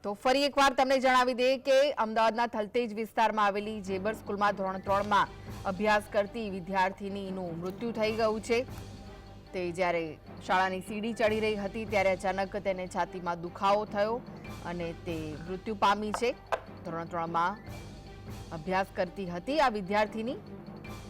તો ફરી એકવાર તમને જણાવી દઈએ કે અમદાવાદના થલતેજ વિસ્તારમાં આવેલી જેબર સ્કૂલમાં ધોરણ 3માં અભ્યાસ કરતી વિદ્યાર્થીનીનું મૃત્યુ થઈ ગયું છે। તે જ્યારે શાળાની સીડી ચડી રહી હતી ત્યારે અચાનક તેને છાતીમાં દુખાવો થયો અને તે મૃત્યુ પામી છે। ધોરણ 3માં અભ્યાસ કરતી હતી આ વિદ્યાર્થીની,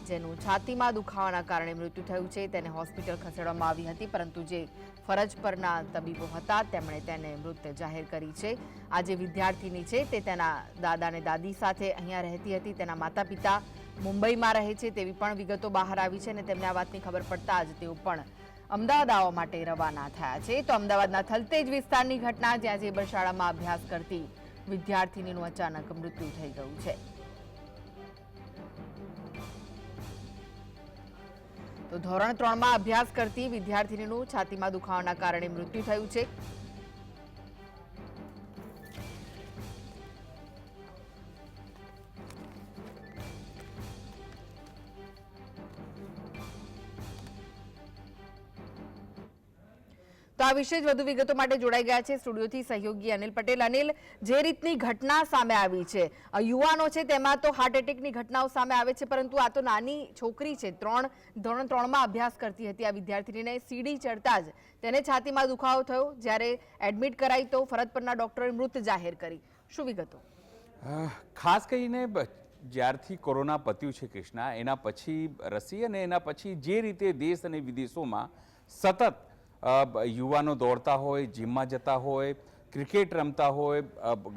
જેનું છાતીમાં દુખાવાના કારણે મૃત્યુ થયું છે। તેને હોસ્પિટલ ખસેડવામાં આવી હતી, પરંતુ જે ફરજ પરના તબીબો હતા તેમણે તેને મૃત જાહેર કરી છે। આ જે વિદ્યાર્થીની છે તે તેના દાદા અને દાદી સાથે અહીંયા રહેતી હતી। તેના માતા પિતા મુંબઈમાં રહે છે તેવી પણ વિગતો બહાર આવી છે અને તેમને આ વાતની ખબર પડતા જ તેઓ પણ અમદાવાદ આવવા માટે રવાના થયા છે। તો અમદાવાદના થલતેજ વિસ્તારની ઘટના, જ્યાં જેબર શાળામાં અભ્યાસ કરતી વિદ્યાર્થીનીનું અચાનક મૃત્યુ થઈ ગયું છે। તો ધોરણ 3માં અભ્યાસ કરતી વિદ્યાર્થીનીનું છાતીમાં દુખાવાના કારણે મૃત્યુ થયું છે। તો આ વિશે જ વધુ વિગતો માટે જોડાઈ ગયા છે સ્ટુડિયોથી સહયોગી અનિલ પટેલ। અનિલ, જે રીતની ઘટના સામે આવી છે, યુવાનો છે તેમાં તો હાર્ટ એટેકની ઘટનાઓ સામે આવે છે, પરંતુ આ તો નાની છોકરી છે, ધોરણ 3માં અભ્યાસ કરતી હતી। આ વિદ્યાર્થીનીને સીડી ચડતા જ તેને છાતીમાં દુખાવો થયો, જ્યારે એડમિટ કરાઈ તો ફરજ પરના ડોક્ટરે મૃત જાહેર કરી। શું વિગતો? ખાસ કરીને જ્યારથી કોરોના પત્યું છે કૃષ્ણા, એના પછી રસી અને એના પછી જે રીતે દેશ અને વિદેશોમાં સતત યુવાનો દોડતા હોય, જીમમાં જતા હોય, ક્રિકેટ રમતા હોય,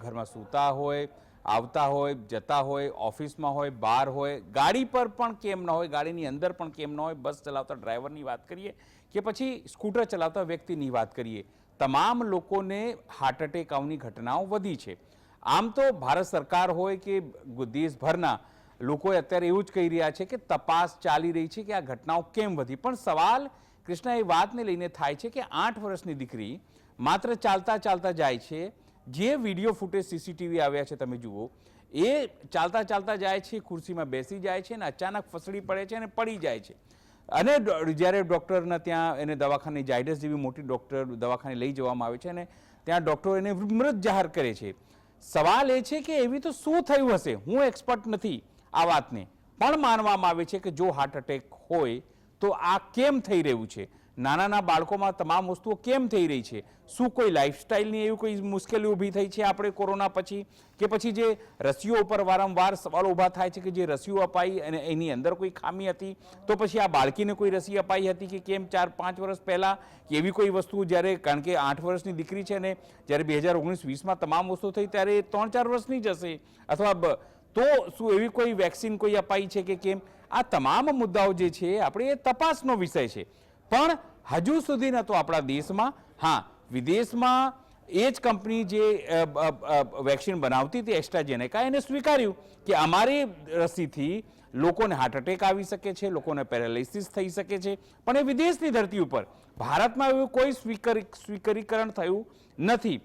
ઘરમાં સૂતા હોય, આવતા હોય, જતા હોય, ઓફિસમાં હોય, બહાર હોય, ગાડી પર પણ કેમ ન હોય, ગાડીની અંદર પણ કેમ ન હોય, બસ ચલાવતા ડ્રાઈવરની વાત કરીએ કે પછી સ્કૂટર ચલાવતા વ્યક્તિની વાત કરીએ, તમામ લોકોને હાર્ટ એટેક આવવાની ઘટનાઓ વધી છે। આમ તો ભારત સરકાર હોય કે દેશભરના લોકો અત્યારે એવું જ કહી રહ્યા છે કે તપાસ ચાલી રહી છે કે આ ઘટનાઓ કેમ વધી, પણ સવાલ કૃષ્ણા એ વાતને લઈને થાય છે કે 8 વર્ષની દીકરી માત્ર ચાલતા ચાલતા જાય છે। જે વિડીયો ફૂટેજ સીસીટીવી આવ્યા છે તમે જુઓ, એ ચાલતા ચાલતા જાય છે, ખુરશીમાં બેસી જાય છે અને અચાનક ફસડી પડે છે અને પડી જાય છે। અને જ્યારે ડૉક્ટરના ત્યાં એને દવાખાને ઝાયડસ જેવી મોટી દવાખાને લઈ જવામાં આવે છે અને ત્યાં ડૉક્ટરો એને મૃત જાહેર કરે છે। સવાલ એ છે કે એવી તો શું થયું હશે? હું એક્સપર્ટ નથી આ વાતને, પણ માનવામાં આવે છે કે જો હાર્ટ એટેક હોય તો આ કેમ થઈ રહ્યું છે, નાના બાળકોમાં તમામ વસ્તુઓ કેમ થઈ રહી છે? શું કોઈ લાઇફસ્ટાઇલની એવી કોઈ મુશ્કેલી ઊભી થઈ છે આપણે કોરોના પછી, કે પછી જે રસીઓ ઉપર વારંવાર સવાલો ઊભા થાય છે કે જે રસીઓ અપાઈ અને એની અંદર કોઈ ખામી હતી, તો પછી આ બાળકીને કોઈ રસી અપાઈ હતી કે કેમ 4-5 વર્ષ પહેલાં, કે એવી કોઈ વસ્તુ જ્યારે, કારણ કે 8 વર્ષની દીકરી છે ને જ્યારે 2019-20માં તમામ વસ્તુ થઈ ત્યારે 3-4 વર્ષની જ હશે, અથવા તો શું એવી કોઈ વેક્સિન કોઈ અપાઈ છે કે કેમ? આ તમામ મુદ્દાઓ જે છે આપણે એ તપાસનો વિષય છે, પણ હજુ સુધી ન તો આપણા દેશમાં, હા વિદેશમાં એ જ કંપની જે વેક્સિન બનાવતી હતી એસ્ટ્રાઝેનેકા, એને સ્વીકાર્યું કે અમારી રસીથી લોકોને હાર્ટ એટેક આવી શકે છે, લોકોને પેરાલિસિસ થઈ શકે છે, પણ એ વિદેશની ધરતી ઉપર, ભારતમાં એવું કોઈ સ્વીકરીકરણ થયું નથી।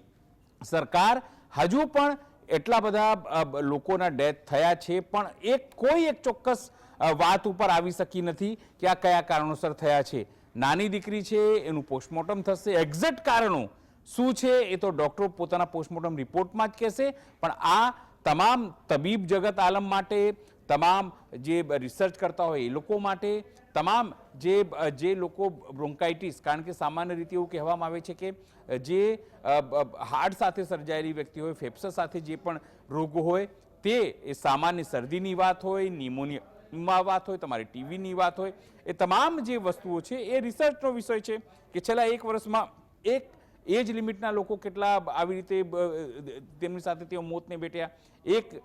સરકાર હજુ પણ એટલા બધા લોકોના ડેથ થયા છે, પણ કોઈ એક ચોક્કસ વાત ઉપર આવી શકી નથી કે આ કયા કારણોસર થયા છે। નાની દીકરી છે, એનું પોસ્ટમોર્ટમ થશે, એક્ઝેક્ટ કારણો શું છે એ તો ડૉક્ટરો પોતાના પોસ્ટમોર્ટમ રિપોર્ટમાં જ કહેશે, પણ આ તમામ તબીબ જગત આલમ માટે, તમામ જે રિસર્ચ કરતા હોય એ લોકો માટે, તમામ જે લોકો બ્રોન્કાઇટિસ, કારણ કે સામાન્ય રીતે એવું કહેવામાં આવે છે કે જે હાર્ટ સાથે સર્જાયેલી વ્યક્તિ હોય, ફેફસા સાથે જે પણ રોગો હોય, તે એ સામાન્ય શરદીની વાત હોય, નિમોનિયામાં વાત હોય, તમારી ટીવીની વાત હોય, એ તમામ જે વસ્તુઓ છે એ રિસર્ચનો વિષય છે કે છેલ્લા 1 વર્ષમાં એક એજ લિમિટના લોકો કેટલા આવી રીતે તેમની સાથે તેઓ મોતને ભેટ્યા, એક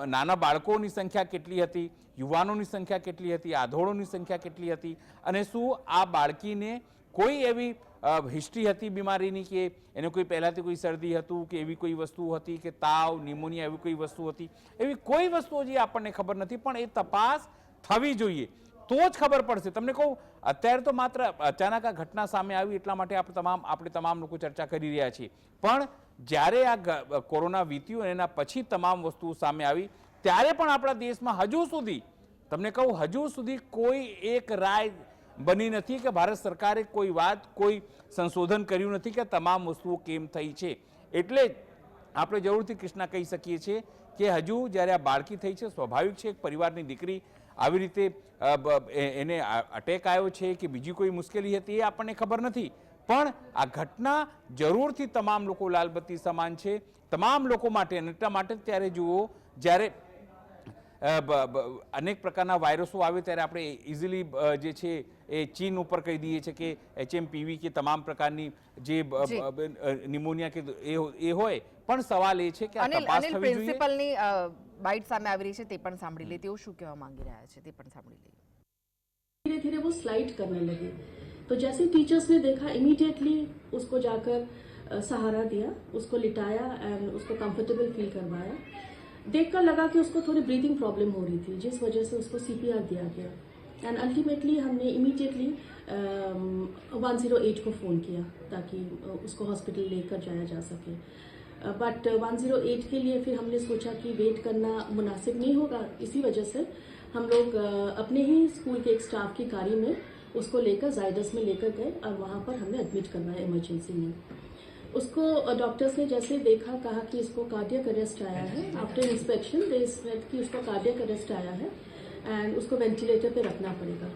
નાના બાળકોની સંખ્યા કેટલી હતી, યુવાનોની સંખ્યા કેટલી હતી, આધોળોની સંખ્યા કેટલી હતી, અને શું આ બાળકીને કોઈ એવી હિસ્ટ્રી હતી બીમારીની કે એને કોઈ પહેલાંથી કોઈ શરદી હતું કે એવી કોઈ વસ્તુ હતી કે તાવ, નિમોનિયા એવી કોઈ વસ્તુ હતી? એવી કોઈ વસ્તુઓ જે આપણને ખબર નથી, પણ એ તપાસ થવી જોઈએ, તો જ ખબર પડશે। તમને કહું, અત્યારે તો માત્ર અચાનક આ ઘટના સામે આવી એટલા માટે આપણે તમામ લોકો ચર્ચા કરી રહ્યા છીએ, પણ જ્યારે આ કોરોના વીત્યું એના પછી તમામ વસ્તુઓ સામે આવી ત્યારે પણ આપણા દેશમાં હજુ સુધી, તમને કહું, હજુ સુધી કોઈ એક રાય બની નથી કે ભારત સરકારે કોઈ વાત, કોઈ સંશોધન કર્યું નથી કે તમામ વસ્તુઓ કેમ થઈ છે। એટલે આપણે જરૂરથી કૃષ્ણા કહી શકીએ છીએ કે હજુ જ્યારે આ બાળકી થઈ છે, સ્વાભાવિક છે એક પરિવારની દીકરી આવી રીતે એને અટેક આવ્યો છે કે બીજી કોઈ મુશ્કેલી હતી એ આપણને ખબર નથી, પણ આ ઘટના જરૂરથી તમામ લોકો લાલબત્તી સમાન છે, તમામ લોકો માટે. અને એટલા માટે ત્યારે જુઓ, જ્યારે અનેક પ્રકારના વાયરસો આવે ત્યારે આપણે ઇઝીલી જે છે એ ચીન ઉપર કહી દઈએ છીએ કે HMPV કે તમામ પ્રકારની જે નિમોનિયા કે એ હોય, પણ સવાલ એ છે કે આ તપાસ થવી જોઈએ. પ્રિન્સિપલની બાઇટ સામે આવી રહી છે, તે પણ સાંભળી લે. તેઓ શું કહેવા માંગી રહ્યા છે તે પણ સાંભળી લે. धीरे धीरे वो स्लाइड करने लगे, तो जैसे टीचर्स ने देखा, इमीडिएटली उसको जाकर सहारा दिया, उसको लिटाया एंड उसको कंफर्टेबल फील करवाया. देखकर लगा कि उसको थोड़ी ब्रीथिंग प्रॉब्लम हो रही थी, जिस वजह से उसको CPR दिया गया. एंड अल्टीमेटली हमने इमीडिएटली 108 को फ़ोन किया ताकि उसको हॉस्पिटल लेकर जाया जा सके. बट 108 के लिए फिर हमने सोचा कि वेट करना मुनासिब नहीं होगा. इसी वजह से हम लोग अपने ही स्कूल के एक स्टाफ की गाड़ी में उसको लेकर जायदस में लेकर गए और वहाँ पर हमने एडमिट करवाया इमरजेंसी में. उसको डॉक्टर्स ने जैसे देखा, कहा कि इसको कार्डियक अरेस्ट आया है. आफ्टर इंस्पेक्शन दे सेड कि उसको कार्डियक अरेस्ट आया है एंड उसको वेंटिलेटर पे रखना पड़ेगा.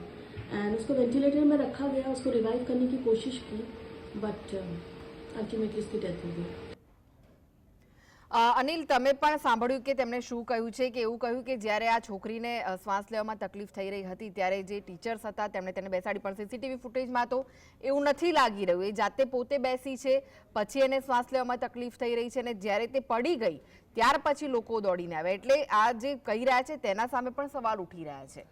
एंड उसको वेंटिलेटर में रखा गया, उसको रिवाइव करने की कोशिश की, बट अल्टीमेटली उसकी डेथ हो गई. અનિલ, તમે પણ સાંભળ્યું કે તેમણે શું કહ્યું છે, કે એવું કહ્યું કે જ્યારે આ છોકરીને શ્વાસ લેવામાં તકલીફ થઈ રહી હતી ત્યારે જે ટીચર્સ હતા તેમણે તેને બેસાડી, પણ CCTV ફૂટેજમાં તો એવું નથી લાગી રહ્યું. એ જાતે પોતે બેસી છે, પછી એને શ્વાસ લેવામાં તકલીફ થઈ રહી છે, અને જ્યારે તે પડી ગઈ ત્યાર પછી લોકો દોડીને આવ્યા. એટલે આ જે કહી રહ્યા છે તેના સામે પણ સવાલ ઉઠી રહ્યા છે.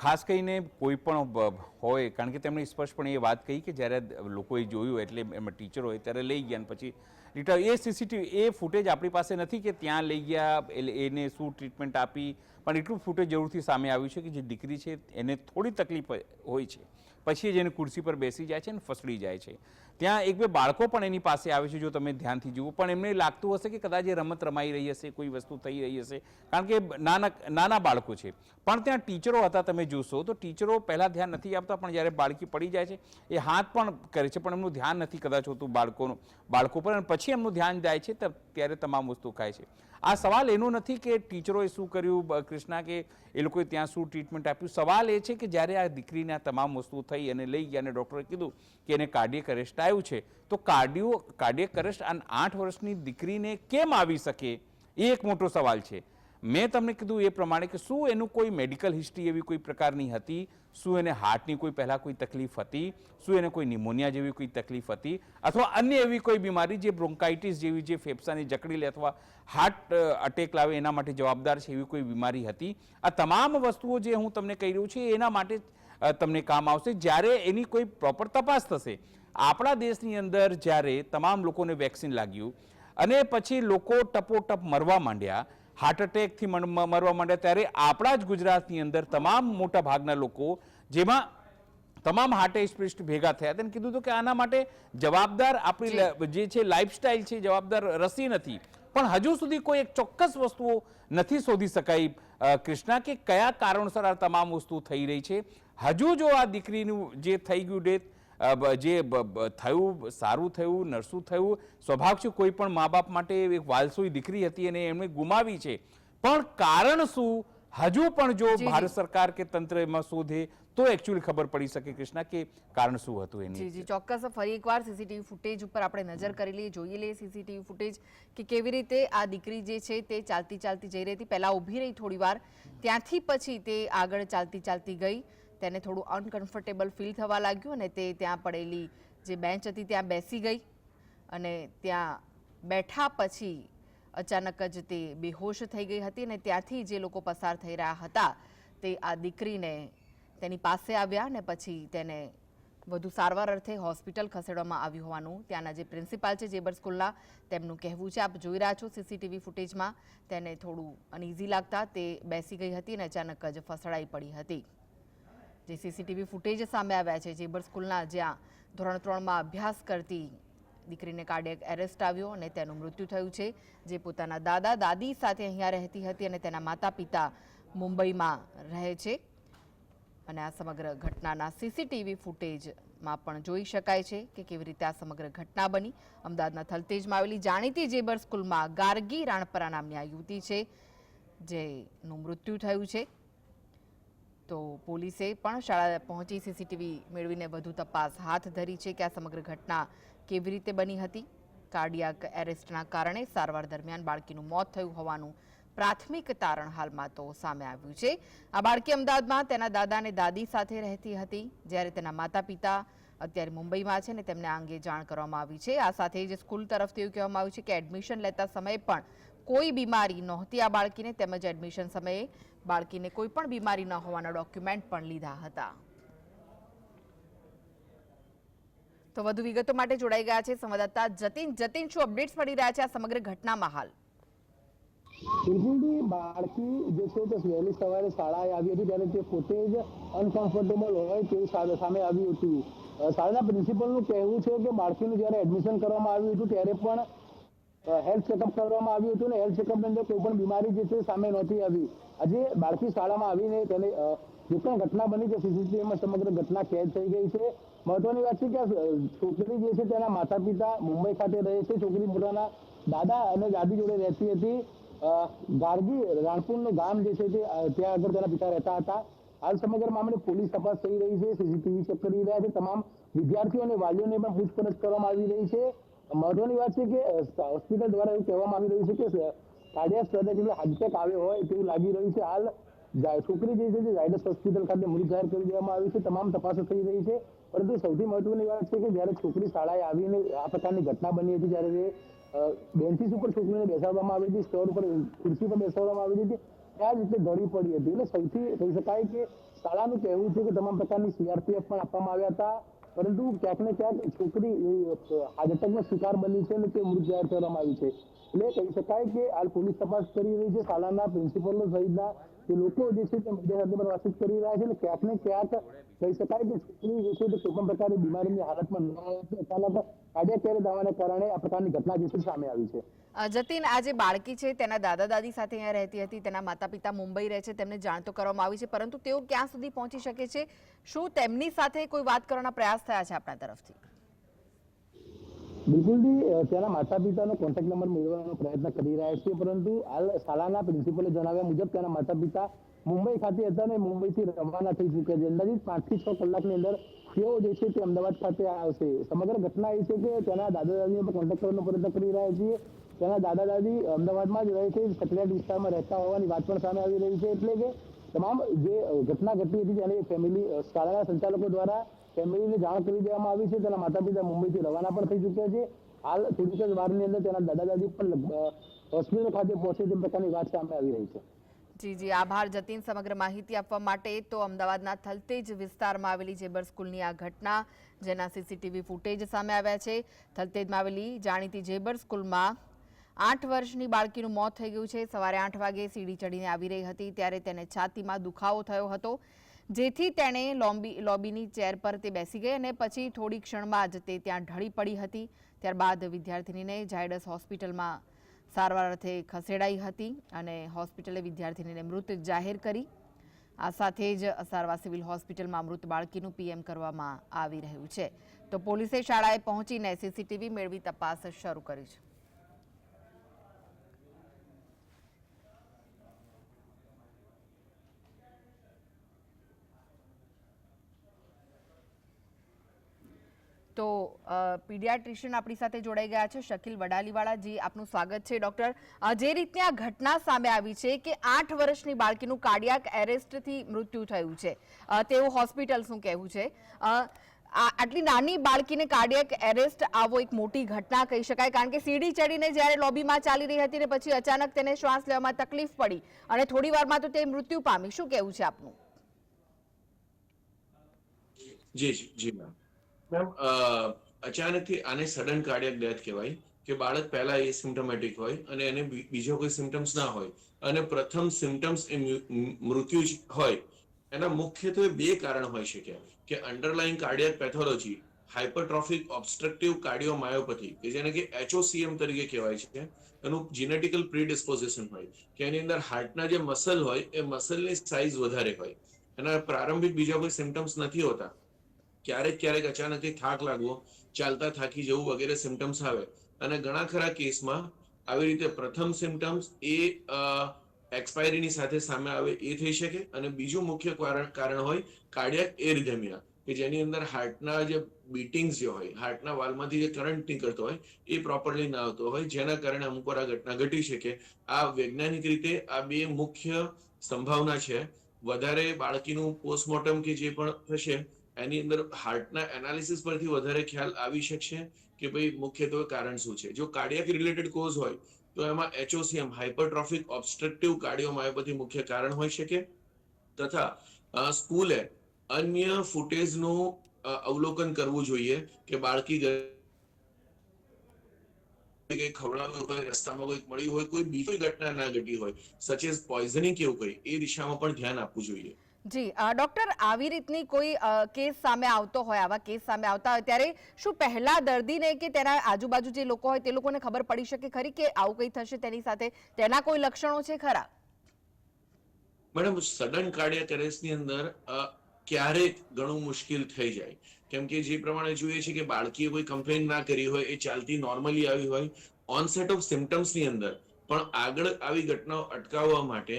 ખાસ કરીને કોઈ પણ હોય, કારણ કે તેમણે સ્પષ્ટપણે એ વાત કહી કે જ્યારે લોકોએ જોયું એટલે એમાં ટીચર હોય ત્યારે લઈ ગયા, અને પછી એ CCTV એ ફૂટેજ આપણી પાસે નથી કે ત્યાં લઈ ગયા, એને શું ટ્રીટમેન્ટ આપી, પણ એટલું ફૂટેજ જરૂરથી સામે આવ્યું છે કે જે દીકરી છે એને થોડી તકલીફ હોય છે, પછી જ એને ખુરશી પર બેસી જાય છે અને ફસડી જાય છે. ત્યાં એક બે બાળકો પણ એની પાસે આવે છે, જો તમે ધ્યાનથી જુઓ, પણ એમને લાગતું હશે કે કદાચ એ રમત રમાઈ રહી હશે, કોઈ વસ્તુ થઈ રહી હશે, કારણ કે નાના બાળકો છે. પણ ત્યાં ટીચરો હતા, તમે જોશો તો ટીચરો પહેલાં ધ્યાન નથી આપતા, પણ જ્યારે બાળકી પડી જાય છે એ હાથ પણ કરે છે, પણ એમનું ધ્યાન નથી કદાચ હોતું બાળકો પર, અને પછી એમનું ધ્યાન જાય છે ત્યારે તમામ વસ્તુ ખાય છે. આ સવાલ એનો નથી કે ટીચરોએ શું કર્યું કૃષ્ણા, કે એ લોકોએ ત્યાં શું ટ્રીટમેન્ટ આપ્યું. સવાલ એ છે કે જ્યારે આ દીકરીને આ તમામ વસ્તુ થઈ અને લઈ ગયા અને ડૉક્ટરે કીધું કે એને કાર્ડિયક અરેસ્ટ આવ્યું છે, તો કાર્ડિયક અરેસ્ટ આ 8 વર્ષની દીકરીને કેમ આવી શકે, એ એક મોટો સવાલ છે. મેં તમને કીધું એ પ્રમાણે કે શું એનું કોઈ મેડિકલ હિસ્ટ્રી એવી કોઈ પ્રકારની હતી, શું એને હાર્ટની કોઈ પહેલાં કોઈ તકલીફ હતી, શું એને કોઈ નિમોનિયા જેવી કોઈ તકલીફ હતી, અથવા અન્ય એવી કોઈ બીમારી જે બ્રોન્કાઇટિસ જેવી, જે ફેફસાને જકડી લે અથવા હાર્ટ અટેક લાવે એના માટે જવાબદાર છે, એવી કોઈ બીમારી હતી. આ તમામ વસ્તુઓ જે હું તમને કહી રહ્યું છું એના માટે તમને કામ આવશે જ્યારે એની કોઈ પ્રોપર તપાસ થશે. આપણા દેશની અંદર જ્યારે તમામ લોકોને વેક્સિન લાગ્યું અને પછી લોકો ટપોટપ મરવા માંડ્યા, હાર્ટ અટેકથી મરવા માંડ્યા, ત્યારે આપણા જ ગુજરાતની અંદર તમામ મોટા ભાગના લોકો, જેમાં તમામ હાર્ટ સ્પેશિસ્ટ ભેગા થયા તેને કીધું હતું કે આના માટે જવાબદાર આપણી જે છે લાઈફસ્ટાઈલ છે, જવાબદાર રસી નથી. પણ હજુ સુધી કોઈ એક ચોક્કસ વસ્તુઓ નથી શોધી શકાઈ કૃષ્ણા, કે કયા કારણસર આ તમામ વસ્તુ થઈ રહી છે. હજુ જો આ દીકરીનું જે થઈ ગયું ડેથ, જે થયું, સારું થયું, નરસું થયું, સ્વાભાવિક છે કોઈ પણ મા બાપ માટે એક વાલસોઈ દીકરી હતી અને એમણે ગુમાવી છે, પણ કારણ શું હજુ પણ જો ભારત સરકાર કે તંત્ર એમાં શોધે તો એકચ્યુઅલી ખબર પડી શકે કૃષ્ણા કે કારણ શું હતું એની. જી, ચોક્કસ. ફરી એકવાર CCTV ફૂટેજ ઉપર આપણે નજર કરી લઈએ, જોઈએ લઈએ CCTV ફૂટેજ કે કેવી રીતે આ દીકરી જે છે તે ચાલતી જઈ રહી હતી. પહેલા ઊભી રહી થોડી વાર, ત્યાંથી પછી તે આગળ ચાલતી ગઈ. તેને થોડું અનકમ્ફર્ટેબલ ફીલ થવા લાગ્યું અને તે ત્યાં પડેલી જે બેન્ચ હતી ત્યાં બેસી ગઈ, અને ત્યાં બેઠા પછી અચાનક જ તે બેહોશ થઈ ગઈ હતી. અને ત્યાંથી જે લોકો પસાર થઈ રહ્યા હતા તે આ દીકરીને તેની પાસે આવ્યા અને પછી તેને વધુ સારવાર અર્થે હોસ્પિટલ ખસેડવામાં આવી હોવાનું ત્યાંના જે પ્રિન્સિપાલ છે જેબર સ્કૂલના તેમનું કહેવું છે. આપ જોઈ રહ્યા છો CCTV ફૂટેજમાં, તેને થોડું અનઇઝી લાગતા તે બેસી ગઈ હતી અને અચાનક જ ફસડાઈ પડી હતી. જે CCTV ફૂટેજ સામે આવ્યા છે જેબર સ્કૂલના, જ્યાં ધોરણ 3માં અભ્યાસ કરતી દીકરીને કાર્ડિયક એરેસ્ટ આવ્યો અને તેનું મૃત્યુ થયું છે, જે પોતાના દાદા દાદી સાથે અહીંયા રહેતી હતી અને તેના માતા પિતા મુંબઈમાં રહે છે. અને આ સમગ્ર ઘટનાના CCTV ફૂટેજ માં પણ જોઈ શકાય છે કે કેવી રીતે આ સમગ્ર ઘટના બની. અમદાવાદના થલતેજમાં આવેલી જાણીતી જેબર સ્કૂલમાં ગાર્ગી રાણપરા નામની આ યુવતી છે જેનું મૃત્યુ થયું છે. તો પોલીસે પણ શાળા પહોંચી સીસીટીવી મેળવીને વધુ તપાસ હાથ ધરી છે કે આ સમગ્ર ઘટના કેવી રીતે બની હતી. કાર્ડિયાક એરેસ્ટના કારણે સારવાર દરમિયાન બાળકીનું મોત થયું હોવાનું પ્રાથમિક તારણ હાલમાં તો સામે આવ્યું છે. આ બાળકી અમદાવાદમાં તેના દાદા અને દાદી સાથે રહેતી હતી, જ્યારે તેના માતા પિતા અત્યારે મુંબઈમાં છે ને તેમને આ અંગે જાણ કરવામાં આવી છે. આ સાથે જ સ્કૂલ તરફથી એવું કહેવામાં આવ્યું છે કે એડમિશન લેતા સમયે પણ કોઈ બીમારી નહોતી આ બાળકીને, તેમજ એડમિશન સમયે બાળકીને કોઈ પણ બીમારી ન હોવાના ડોક્યુમેન્ટ પણ લીધા હતા. તો વધુ વિગતો માટે જોડાઈ ગયા છે સંવાદદાતા જતીન. જતીન, શું અપડેટ્સ મળી રહ્યા છે આ સમગ્ર ઘટનામાં હાલ? બિલકુલ, બાળકી જે છે તે વહેલી સવારે શાળાએ આવી હતી ત્યારે તે પોતે જ અનકમ્ફર્ટેબલ હોય તેવું સામે આવ્યું હતું. શાળાના પ્રિન્સિપલનું કહેવું છે કે બાળકીનું જ્યારે એડમિશન કરવામાં આવ્યું હતું ત્યારે પણ હેલ્થ ચેકઅપ કરવામાં આવ્યું હતું ને હેલ્થ ચેકઅપની અંદર કોઈ પણ બીમારી જે છે સામે નહોતી આવી. આજે બાળકી શાળામાં આવીને તેને જે પણ ઘટના બની છે સીસીટીવીમાં સમગ્ર ઘટના કેદ થઈ ગઈ છે. મહત્વની વાત છે કે છોકરી જે છે તેના માતા પિતા મુંબઈ ખાતે રહે છે. છોકરી પોતાના દાદા અને દાદી જોડે રહેતી હતી. ગાર્ગી રાણપુરનું ગામ જે છે તે ત્યાં આગળ તેના પિતા રહેતા હતા. હાલ સમગ્ર મામલે પોલીસ તપાસ થઈ રહી છે, સીસીટીવી ચેક કરી રહ્યા છે. તમામ વિદ્યાર્થીઓ અને વાલીઓને પણ પૂછપરછ કરવામાં આવી રહી છે. મહત્વની વાત છે કે હોસ્પિટલ દ્વારા એવું કહેવામાં આવી રહ્યું છે કે કાર્ડિયાક સર્જરી હાર્ટ એટેક આવ્યો હોય તેવું લાગી રહ્યું છે. હાલ છોકરી જે છે તે ઝાયડસ હોસ્પિટલ ખાતે મૃત જાહેર કરી દેવામાં આવી છે. તમામ તપાસો થઈ રહી છે. પરંતુ સૌથી મહત્વની વાત છે કે જ્યારે છોકરી શાળાએ આવીને આ પ્રકારની ઘટના બની હતી, જ્યારે બેન્ચીસ ઉપર છોકરીને બેસાડવામાં આવી હતી, સ્ટોર ઉપર ખુરશી પર બેસાડવામાં આવી હતી, ત્યાં જ રીતે ઢળી પડી હતી. એટલે સૌથી કહી શકાય કે શાળાનું કહેવું છે કે તમામ પ્રકારની સીઆરપીએફ પણ આપવામાં આવ્યા હતા, પરંતુ ક્યાંક ને ક્યાંક છોકરી હાર્ટ એટેકનો શિકાર બની છે અને તે મૃત જાહેર કરવામાં આવી છે. એટલે કહી શકાય કે હાલ પોલીસ તપાસ કરી રહી છે. શાળાના પ્રિન્સિપલો સહિતના જે લોકો જે છે તે મીડિયા સાથે પણ વાતચીત કરી રહ્યા છે. એટલે ક્યાંક ને ક્યાંક કહી શકાય કે છોકરી જે છે તે કોઈ પણ પ્રકારની બીમારીની હાલતમાં ન હતી, અચાનક કાર્ડિયાક એરેસ્ટ આવવાને કારણે આ પ્રકારની ઘટના જે છે સામે આવી છે. જતીન, આ જે બાળકી છે તેના દાદા દાદી સાથે અહીંયા રહેતી હતી, તેના માતા પિતા મુંબઈ રહે છે, તેમને જાણ તો કરવામાં આવી છે, પરંતુ તેઓ ક્યાં સુધી પહોંચી શકે છે? શું તેમની સાથે કોઈ વાત કરવાના પ્રયાસ થયા છે આપણા તરફથી? બિલકુલ, તેના માતા પિતાનો કોન્ટેક્ટ નંબર મેળવવાનો પ્રયત્ન કરી રહ્યા છે, પરંતુ હાલ શાળાના પ્રિન્સિપલે જણાવ્યા મુજબ તેના માતા પિતા મુંબઈ ખાતે હતા અને મુંબઈથી રવાના થઈ ચૂક્યા છે. અંદાજિત 5 થી 6 કલાકની અંદર તેઓ જે છે તે અમદાવાદ ખાતે આવશે. સમગ્ર ઘટના એ છે કે તેના દાદા દાદીનો પણ કોન્ટેક્ટ કરવાનો પ્રયત્ન કરી રહ્યા છીએ. તેના દાદા દાદી અમદાવાદમાં જ રહે છે, સેટેલાઇટ વિસ્તારમાં રહેતા હોવાની વાત પણ સામે આવી રહી છે. એટલે કે તમામ જે ઘટના ઘટી હતી તેની ફેમિલી શાળાના સંચાલકો દ્વારા ફેમિલીને જાણ કરી દેવામાં આવી છે. તેના માતા પિતા મુંબઈથી રવાના પણ થઈ ચૂક્યા છે. હાલ થોડીક જ વારની અંદર તેના દાદા દાદી પણ હોસ્પિટલ ખાતે પહોંચે તે પ્રકારની વાત સામે આવી રહી છે. જી, આભાર જતીન સમગ્ર માહિતી આપવા માટે. તો અમદાવાદના થલતેજ વિસ્તારમાં આવેલી જેબર સ્કૂલની આ ઘટના, જેના સીસીટીવી ફૂટેજ સામે આવ્યા છે. થલતેજમાં આવેલી જાણીતી જેબર સ્કૂલમાં 8 વર્ષની બાળકીનું મોત થઈ ગયું છે. સવારે 8 વાગે સીડી ચડીને આવી રહી હતી ત્યારે તેને છાતીમાં દુખાવો થયો હતો, જેથી તેણે લોબીની ચેર પર તે બેસી ગઈ અને પછી થોડી ક્ષણમાં જ તે ત્યાં ઢળી પડી હતી. ત્યારબાદ વિદ્યાર્થિનીને ઝાયડસ હોસ્પિટલમાં સારવાર અર્થે ખસેડાઈ હતી અને હોસ્પિટલે વિદ્યાર્થિનીને મૃત જાહેર કરી. આ સાથે જ અસારવા સિવિલ હોસ્પિટલમાં મૃત બાળકીનું પીએમ કરવામાં આવી રહ્યું છે. તો પોલીસે શાળાએ પહોંચીને સીસીટીવી મેળવી તપાસ શરૂ કરી છે. તો પીડિયાટ્રિશિયન આપણી સાથે જોડાઈ ગયા છે શકીલ વડાલીવાળા. જી, આપનું સ્વાગત છે. ડોક્ટર, જે રીતે આ ઘટના સામે આવી છે કે 8 વર્ષની બાળકીનું કાર્ડિયાક એરેસ્ટથી મૃત્યુ થયું છે, તેવું હોસ્પિટલનું કહેવું છે. આટલી નાની બાળકીને કાર્ડિયાક એરેસ્ટ આવો એક મોટી ઘટના કહી શકાય, કારણ કે સીડી ચડીને જ્યારે લોબીમાં ચાલી રહી હતી ને પછી અચાનક તેને શ્વાસ લેવામાં તકલીફ પડી અને થોડી વારમાં તો તે મૃત્યુ પામી. શું કહેવું છે આપનું? જી મેમ. મેમ, અચાનકથી આને સડન કાર્ડિયક ડેથ કહેવાય કે બાળક પહેલા એસિમ્પ્ટોમેટિક હોય અને એને બીજો કોઈ સિમ્ટમ્સ ના હોય અને પ્રથમ સિમ્ટમ્સ એ મૃત્યુ જ હોય. એના મુખ્યત્વે 2 કારણ હોઈ શકે કે અંડરલાઇંગ કાર્ડિયક પેથોલોજી, હાઇપરટ્રોફિક ઓબ્સ્ટ્રક્ટિવ કાર્ડિયોમાયોપેથી કે જેને કે HOCM તરીકે કહેવાય છે, એનું જીનેટિકલ પ્રીડિસ્પોઝિશન હોય કે એની અંદર હાર્ટના જે મસલ હોય એ મસલની સાઇઝ વધારે હોય. એના પ્રારંભિક બીજા કોઈ સિમ્ટમ્સ નથી હોતા ક્યારેક ક્યારેક અચાનકથી થાક લાગવો, ચાલતા થાકી જવું વગેરે સિમ્ટમ્સ આવે. અને ઘણા ખરા કેસમાં આવી રીતે પ્રથમ સિમ્ટમ્સ એ એક્સપાયરીની સાથે સામે આવે એ થઈ શકે. અને બીજું મુખ્ય કારણ હોય કાર્ડિયાક એરિધેમિયા, કે જેની અંદર હાર્ટના જે બીટિંગ્સ જે હોય, હાર્ટના વાલમાંથી જે કરંટ નીકળતો હોય એ પ્રોપરલી ના આવતો હોય, જેના કારણે અમુક વાર આ ઘટના ઘટી શકે. આ વૈજ્ઞાનિક રીતે આ બે મુખ્ય સંભાવના છે. વધારે બાળકીનું પોસ્ટમોર્ટમ કે જે પણ થશે એની અંદર હાર્ટના એનાલિસિસ પરથી વધારે ખ્યાલ આવી શકશે કે ભાઈ મુખ્યત્વે કારણ શું છે. જો કાર્ડિયાક રિલેટેડ કોઝ હોય તો એમાં HOCM, હાઇપરટ્રોફિક ઓબ્સ્ટ્રક્ટિવ કાર્ડિયોમાયોપેથી મુખ્ય કારણ હોઈ શકે. તથા સ્કૂલે અન્ય ફૂટેજનું અવલોકન કરવું જોઈએ કે બાળકી કંઈ ખવડાવ્યું હોય, રસ્તામાં કંઈક મળ્યું હોય, કોઈ બીજી ઘટના ના ઘટી હોય, સચ એઝ પોઈઝનિંગ કે એવું કંઈ, એ દિશામાં પણ ધ્યાન આપવું જોઈએ. જી ડોક્ટર, આવી રીતની કોઈ કેસ સામે આવતો હોય, આવા કેસ સામે આવતા હોય ત્યારે શું પહેલા દર્દીને કે તેના આજુબાજુ જે લોકો હોય તે લોકોને ખબર પડી શકે ખરી કે આવું કંઈ થશે તેની સાથે? તેના કોઈ લક્ષણો છે ખરા? મેડમ, સડન કાર્ડિયાક એરેસ્ટની અંદર ક્યારેક ઘણું મુશ્કેલ થઈ જાય, કેમ કે જે પ્રમાણે જોઈએ છે કે બાળકીએ કોઈ કમ્પ્લેન ના કરી હોય, એ ચાલતી નોર્મલી આવી હોય, ઓનસેટ ઓફ સિમ્ટમ્સની અંદર પણ આગળ આવી ઘટનાઓ અટકાવવા માટે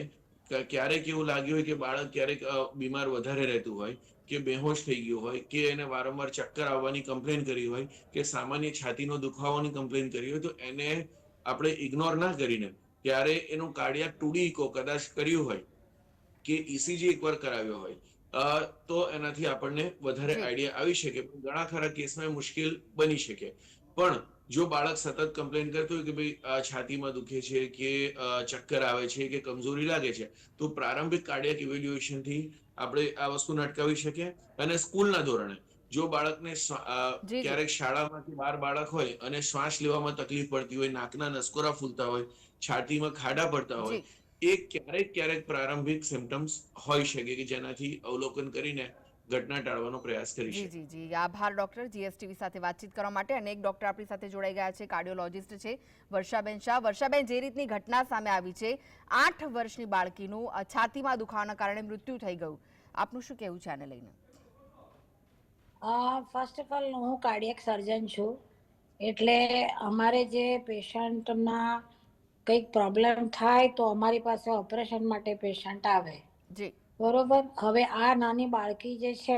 ક્યારેક એવું લાગ્યું હોય કે બાળક ક્યારેક બીમાર વધારે રહેતું હોય, કે બેહોશ થઈ ગયું હોય, કે એને વારંવાર ચક્કર આવવાની કમ્પ્લેન કરી હોય, કે સામાન્ય છાતીનો દુખાવાની કમ્પ્લેન કરી હોય, તો એને આપણે ઇગ્નોર ના કરીને ત્યારે એનું કાર્ડિયાક 2D ઇકો કદાચ કર્યું હોય કે ECG એકવાર કરાવ્યો હોય તો એનાથી આપણને વધારે આઈડિયા આવી શકે. ઘણા ખરા કેસમાં મુશ્કેલ બની શકે. પણ જો બાળક સતત કમ્પ્લેન કરતું હોય કે ભાઈ છાતીમાં દુખે છે, કે ચક્કર આવે છે, કે કમજોરી લાગે છે, તો પ્રારંભિક કાર્ડિયાક ઇવેલ્યુએશનથી આપણે આ વસ્તુને અટકાવી શકીએ. અને સ્કૂલના ધોરણે જો બાળકને ક્યારેક શાળામાંથી બહાર બાળક હોય અને શ્વાસ લેવામાં તકલીફ પડતી હોય, નાકના નસકોરા ફૂલતા હોય, છાતીમાં ખાડા પડતા હોય, એ ક્યારેક પ્રારંભિક સિમ્ટમ્સ હોઈ શકે કે જેનાથી અવલોકન કરીને ઘટના ટાળવાનો પ્રયાસ કરી શકે. જી જી જી, આભાર ડોક્ટર, GSTV સાથે વાતચીત કરવા માટે. અને એક ડોક્ટર આપણી સાથે જોડાઈ ગયા છે, કાર્ડિયોલોજિસ્ટ છે વર્ષાબેન શાહ. વર્ષાબેન, જે રીતની ઘટના સામે આવી છે, 8 વર્ષની બાળકીનું છાતીમાં દુખાવાના કારણે મૃત્યુ થઈ ગયું, આપનું શું કહેવું છે આને લઈને? ફર્સ્ટ ઓફ ઓલ, હું કાર્ડિયક સર્જન છું, એટલે અમારે જે પેશન્ટમાં કંઈક પ્રોબ્લેમ થાય તો અમારી પાસે ઓપરેશન માટે પેશન્ટ આવે. જી બરોબર. હવે આ નાની બાળકી જે છે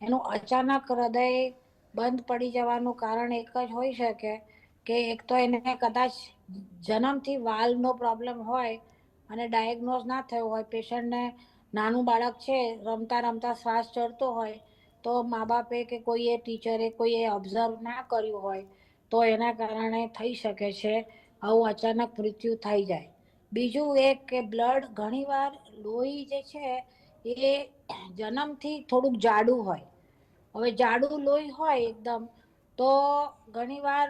એનું અચાનક હૃદય બંધ પડી જવાનું કારણ એક જ હોઈ શકે કે એક તો એને કદાચ જન્મથી વાલ્વનો પ્રોબ્લેમ હોય અને ડાયગ્નોઝ ના થયો હોય, પેશન્ટને નાનું બાળક છે, રમતા રમતા શ્વાસ ચડતો હોય, તો મા બાપે કે કોઈએ ટીચરે કોઈએ ઓબ્ઝર્વ ના કર્યું હોય તો એના કારણે થઈ શકે છે આવું અચાનક મૃત્યુ થઈ જાય. બીજું એક કે બ્લડ, ઘણીવાર લોહી જે છે એ જન્મથી થોડુંક જાડું હોય. હવે જાડું લોહી હોય એકદમ, તો ઘણીવાર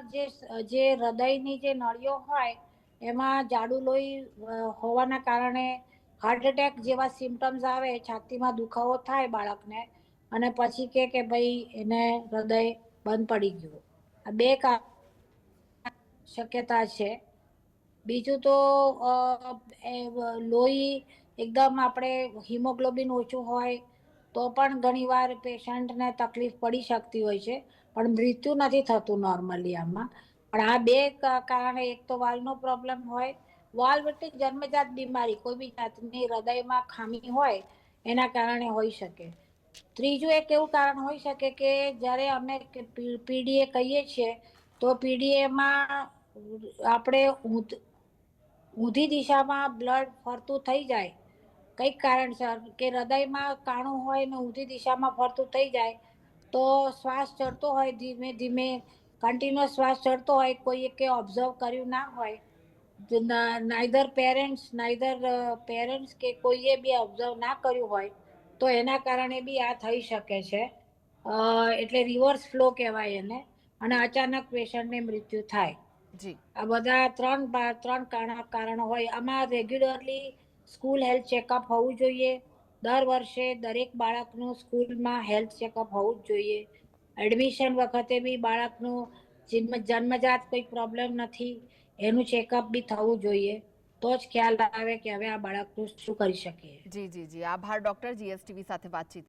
જે હૃદયની જે નળીઓ હોય એમાં જાડું લોહી હોવાના કારણે હાર્ટ એટેક જેવા સિમ્ટમ્સ આવે, છાતીમાં દુખાવો થાય બાળકને, અને પછી કે ભાઈ એને હૃદય બંધ પડી ગયું. આ બે શક્યતા છે. બીજું તો લોહી એકદમ આપણે હિમોગ્લોબિન ઓછું હોય તો પણ ઘણીવાર પેશન્ટને તકલીફ પડી શકતી હોય છે, પણ મૃત્યુ નથી થતું નોર્મલી આમાં. પણ આ બે કારણે, એક તો વાલ્વનો પ્રોબ્લેમ હોય, વાલ્વ એટલે જન્મજાત બીમારી, કોઈ બી જાતની હૃદયમાં ખામી હોય એના કારણે હોઈ શકે. ત્રીજું એક એવું કારણ હોઈ શકે કે જ્યારે અમે PDA કહીએ છીએ તો PDAમાં આપણે ઊંધી દિશામાં બ્લડ ફરતું થઈ જાય કંઈક કારણસર, કે હૃદયમાં કાણું હોય ને ઊંધી દિશામાં ફરતું થઈ જાય તો શ્વાસ ચડતો હોય, ધીમે ધીમે કન્ટિન્યુઅસ શ્વાસ ચડતો હોય, કોઈએ કે ઓબ્ઝર્વ કર્યું ના હોય, નાઈધર પેરેન્ટ્સ કે કોઈએ બી ઓબ્ઝર્વ ના કર્યું હોય, તો એના કારણે બી આ થઈ શકે છે. એટલે રિવર્સ ફ્લો કહેવાય એને, અને અચાનક પેશન્ટને મૃત્યુ થાય. જી, આ બધા ત્રણ કારણો હોય. આમાં રેગ્યુલરલી સ્કૂલ હેલ્થ ચેકઅપ હોવું જોઈએ. દર વર્ષે દરેક બાળકનું સ્કૂલમાં હેલ્થ ચેકઅપ હોવું જ જોઈએ. એડમિશન વખતે બી બાળકનું જન્મજાત કોઈ પ્રોબ્લેમ નથી એનું ચેકઅપ બી થવું જોઈએ, તો જ ખ્યાલ આવે કે હવે આ બાળકનું શું કરી શકીએ. જી જી જી, આભાર ડોક્ટર, GSTV સાથે વાતચીત